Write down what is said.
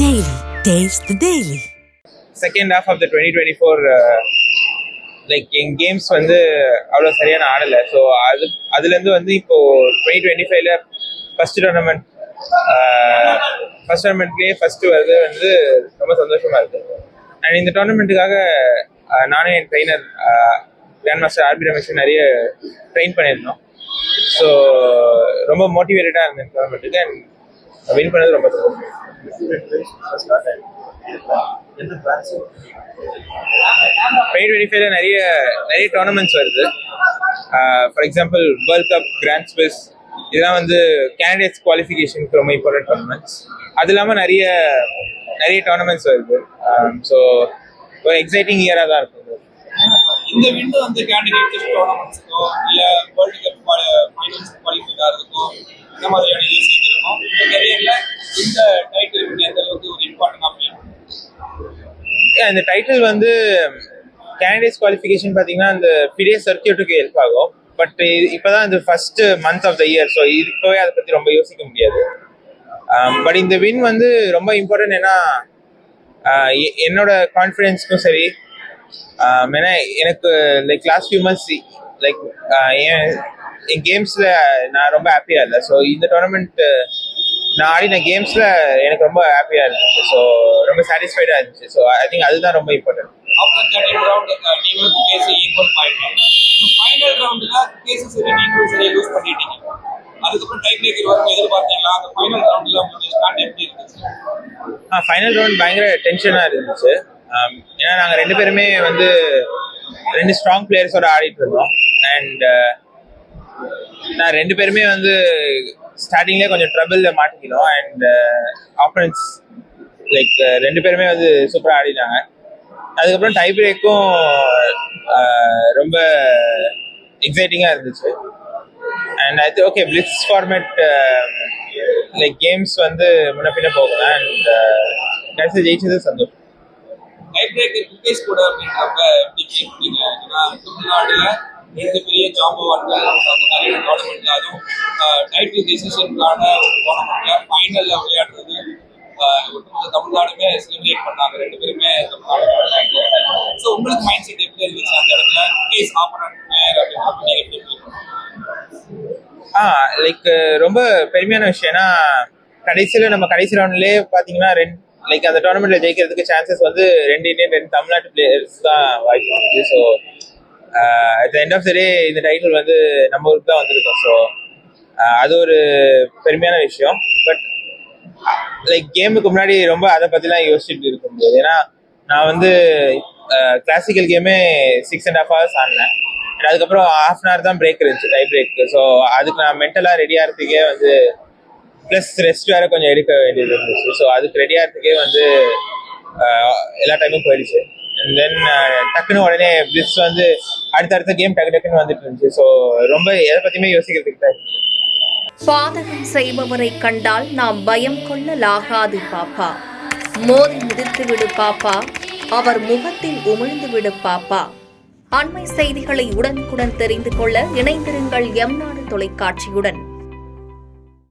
Daily. Taste the Daily. Second half of the 2024 N games வந்து அவ்வளோ சரியான ஆடலை. So அதுலேருந்து வந்து இப்போ 2025ல ஃபர்ஸ்ட் டோர்னமெண்ட்லேயே ஃபர்ஸ்ட் வருது வந்து ரொம்ப சந்தோஷமா இருக்கு. அண்ட் இந்த டோர்னமெண்ட்டுக்காக நானே என் trainer grandmaster R B Ramesh நிறைய ட்ரெயின் பண்ணியிருந்தோம். ஸோ ரொம்ப மோட்டிவேட்டடாக இருந்தேன் டோர்னமெண்ட்டுக்கு. அண்ட் வின் பண்ணது ரொம்ப சந்தோஷம். 2025ல நிறைய டோர்னமெண்ட்ஸ் வருது. For example world cup, grand swiss, இதெல்லாம் வந்து கேண்டிடேட்ஸ் குவாலிஃபிகேஷனுக்கு ரொம்ப இம்பார்ட்டன்ட் டோர்னமெண்ட்ஸ். அது இல்லாமல் நிறைய டோர்னமெண்ட்ஸ் வருது. ஸோ ஒரு எக்ஸைட்டிங் இயராக தான் இருக்கும். இந்த விண்டோ வந்து கேண்டிடேட் டோர்னமெண்ட்ஸ்க்கோ இல்லை வேர்ல்டு கப் ஃபைனல்ஸ் குவாலிஃபைட் ஆகிறதுக்கோ இந்த மாதிரியான யூசேஜ் இருக்கும். இந்த கரியரில் இந்த டைட்டில் எந்த அளவுக்கு ஒரு இம்பார்ட்டன்ட் அப்படின்னு இந்த டைட்டில் வந்து கேண்டிடேட்ஸ் குவாலிஃபிகேஷன் பார்த்தீங்கன்னா இந்த ஃபிடே சர்க்கியூட்டுக்கு ஹெல்ப் ஆகும். பட் இப்போதான் இந்த first month of the year. So இப்போவே அதை பற்றி ரொம்ப யோசிக்க முடியாது. பட் இந்த வின் வந்து ரொம்ப இம்பார்ட்டன்ட். ஏன்னா என்னோட கான்ஃபிடென்ஸ்க்கும் சரி, ஏன்னா எனக்கு லாஸ்ட் ஃபியூ மந்த்ஸ் என் கேம்ஸில் நான் ரொம்ப ஹாப்பியாக இல்லை. ஸோ இந்த டோர்னமெண்ட் நான் ஆடின கேம்ஸில் எனக்கு ரொம்ப ஹாப்பியாக இருந்துச்சு. ஸோ ரொம்ப சாட்டிஸ்ஃபைடாக இருந்துச்சு. ஸோ ஐ திங்க் அதுதான் ரொம்ப இம்பார்ட்டன்ட். ஆஃப்டர் 13 ரவுண்ட் நீங்களும் கேஸ் ஈக்குவல் பாயிண்ட். ஃபைனல் ரவுண்டில் கேஸஸ் நீங்களும் சரியாக யூஸ் பண்ணிட்டீங்க. அதுக்கப்புறம் டை பிரேக்கர் வரும் எதிர்பார்த்தீங்களா? அந்த ஃபைனல் ரவுண்டில் உங்களுக்கு ஸ்டார்ட் எப்படி இருந்துச்சு? ஃபைனல் ரவுண்ட் பயங்கர டென்ஷனாக இருந்துச்சு. ஏன்னா நாங்கள் ரெண்டு பேருமே வந்து ரெண்டு ஸ்ட்ராங் பிளேயர்ஸோட ஆடிட்டு இருந்தோம். அண்ட் நான் ரெண்டு பேருமே வந்து ஸ்டார்டிங்லேயே கொஞ்சம் ட்ரபிளில் மாட்டிக்கணும். அண்ட் ஆப்பனன்ட்ஸ் ரெண்டு பேருமே வந்து சூப்பராக ஆடினாங்க. அதுக்கப்புறம் டை பிரேக்கும் ரொம்ப எக்ஸைட்டிங்காக இருந்துச்சு. அண்ட் அது ஓகே, பிளிட்ஸ் ஃபார்மேட் கேம்ஸ் வந்து முன்ன பின்ன போகலாம். அண்ட் கடைசி ஜெயிச்சது சந்தோஷம். டை பிரேக்கர் கிரிக்கெட் கூட அப்படின்றப்ப எப்படி கேட்குறீங்க? ஏன்னா தமிழ்நாடுல ரெண்டு பெரிய ஜாம்பவான்கள் அந்த மாதிரியான டோர்னமெண்ட்ல, அதுவும் டைட்டில் டிசிஷனுக்கான ஒரு டோர்னமெண்ட்ல ஃபைனல்ல விளையாடுறது ஒட்டுமொத்த தமிழ்நாடுமே செலிப்ரேட் பண்ணாங்க. ரெண்டு பேருமே தமிழ்நாடு. ஸோ உங்களுக்கு மைண்ட் செட் எப்படி இருந்துச்சு அந்த இடத்துல? கேஸ் ஆப்பனன்ட் பிளேயர் அப்படின்னு எப்படி ரொம்ப பெருமையான விஷயம். ஏன்னா கடைசியில் நம்ம கடைசி ரவுண்ட்லேயே பார்த்தீங்கன்னா அந்த டோர்னமெண்ட்ல ஜெயிக்கிறதுக்கு சான்சஸ் வந்து ரெண்டு இந்தியன், ரெண்டு தமிழ்நாட்டு பிளேயர்ஸ் தான் வாய்ப்பு இருக்குது. So at the end of the day இந்த டைட்டில் வந்து நம்ம ஊருக்கு தான் வந்திருக்கோம். ஸோ அது ஒரு பெருமையான விஷயம். பட் கேமுக்கு முன்னாடி ரொம்ப அதை பற்றிலாம் யோசிச்சுட்டு இருக்க முடியாது. ஏன்னா நான் வந்து கிளாசிக்கல் கேமே 6.5 hours ஆடினேன். அதுக்கப்புறம் 1/2 hour தான் பிரேக் இருந்துச்சு, டை பிரேக். ஸோ அதுக்கு நான் மென்டலாக ரெடி ஆகிறதுக்கே வந்து ப்ளஸ் ரெஸ்ட் வேறு கொஞ்சம் எடுக்க வேண்டியது இருந்துச்சு. ஸோ அதுக்கு ரெடி ஆகிறதுக்கே வந்து எல்லா டைமும் போயிடுச்சு. அண்ட் தென் டக்குன்னு உடனே பிளிட்ஸ் வந்து அடுத்தடுத்த கேம் டக்குன்னு வந்துட்டு இருந்துச்சு. ஸோ ரொம்ப எதை பற்றியுமே யோசிக்கிறதுக்கு தான். பாதகம் செய்பவரை கண்டால் நாம் பயம் கொள்ளலாகாது பாப்பா. மோதி மிதித்து விடு பாப்பா, அவர் முகத்தில் உமிழ்ந்து விடு பாப்பா. அண்மை செய்திகளை உடனுக்குடன் தெரிந்து கொள்ள இணைந்திருங்கள் எம் நாடு தொலைக்காட்சியுடன்.